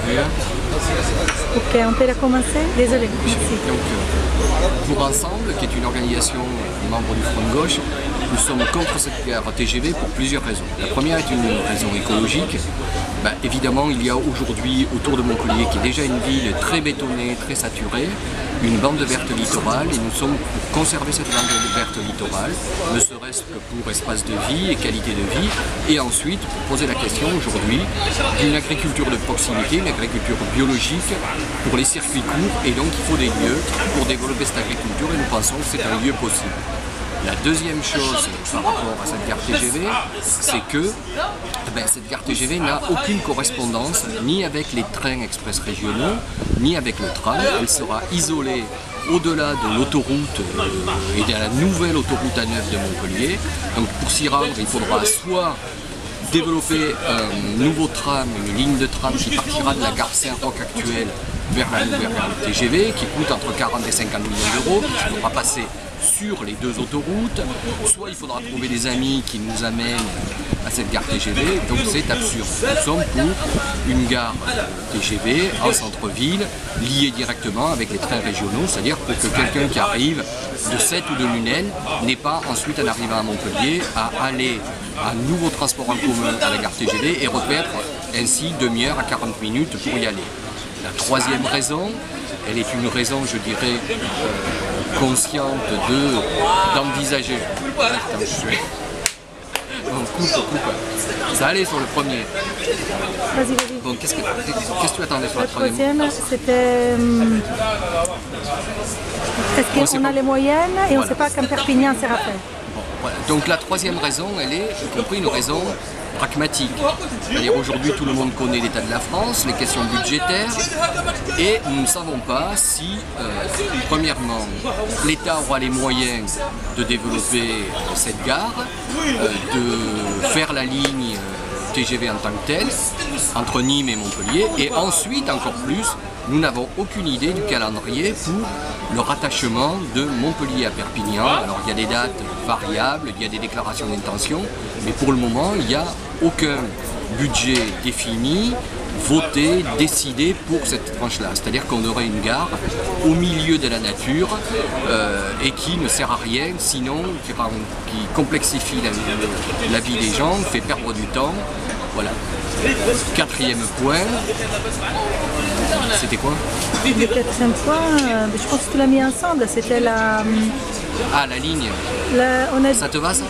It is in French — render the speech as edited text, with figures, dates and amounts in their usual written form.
bien. Ok, on peut recommencer? Désolé. Merci. Donc, pour Ensemble, qui est une organisation membre du Front de Gauche, nous sommes contre cette gare TGV pour plusieurs raisons. La première est une raison écologique. Évidemment, il y a aujourd'hui autour de Montpellier, qui est déjà une ville très bétonnée, très saturée, une bande verte littorale, et nous sommes pour conserver cette bande verte littorale, ne serait-ce que pour espace de vie et qualité de vie, et ensuite pour poser la question aujourd'hui d'une agriculture de proximité, une agriculture biologique pour les circuits courts, et donc il faut des lieux pour développer cette agriculture, et nous pensons que c'est un lieu possible. La deuxième chose par rapport à cette gare TGV, c'est que cette gare TGV n'a aucune correspondance ni avec les trains express régionaux, ni avec le tram. Elle sera isolée au-delà de l'autoroute et de la nouvelle autoroute A9 de Montpellier. Donc pour s'y rendre, il faudra soit développer un nouveau tram, une ligne de tram qui partira de la gare Saint-Roch actuelle vers le TGV, qui coûte entre 40 et 50 millions d'euros, qui devra passer sur les deux autoroutes, soit il faudra trouver des amis qui nous amènent à cette gare TGV, donc c'est absurde. Nous sommes pour une gare TGV en centre-ville, liée directement avec les trains régionaux, c'est-à-dire pour que quelqu'un qui arrive de Sète ou de Lunel n'ait pas ensuite, en arrivant à Montpellier, à aller à un nouveau transport en commun à la gare TGV et reperdre ainsi demi-heure à 40 minutes pour y aller. La troisième raison, elle est une raison, je dirais, consciente d'envisager. On coupe. Ça allait sur le premier. Vas-y. Donc qu'est-ce que tu attendais sur la La troisième? troisième, c'était... Est-ce qu'on a les moyennes et on ne sait pas quand Perpignan sera fait? Voilà. Donc la troisième raison, elle est, y compris, une raison pragmatique. C'est-à-dire aujourd'hui tout le monde connaît l'état de la France, les questions budgétaires, et nous ne savons pas si, premièrement, l'État aura les moyens de développer cette gare, de faire la ligne TGV en tant que telle, entre Nîmes et Montpellier, et ensuite, encore plus, nous n'avons aucune idée du calendrier pour le rattachement de Montpellier à Perpignan. Alors il y a des dates variables, il y a des déclarations d'intention, mais pour le moment il n'y a aucun budget défini, voté, décidé pour cette tranche-là. C'est-à-dire qu'on aurait une gare au milieu de la nature et qui ne sert à rien, sinon qui complexifie la vie des gens, fait perdre du temps. Voilà. Quatrième point, c'était quoi? Le quatrième point, je pense que tu l'as mis ensemble, c'était la... Ah, la ligne. On a... Ça te va ça?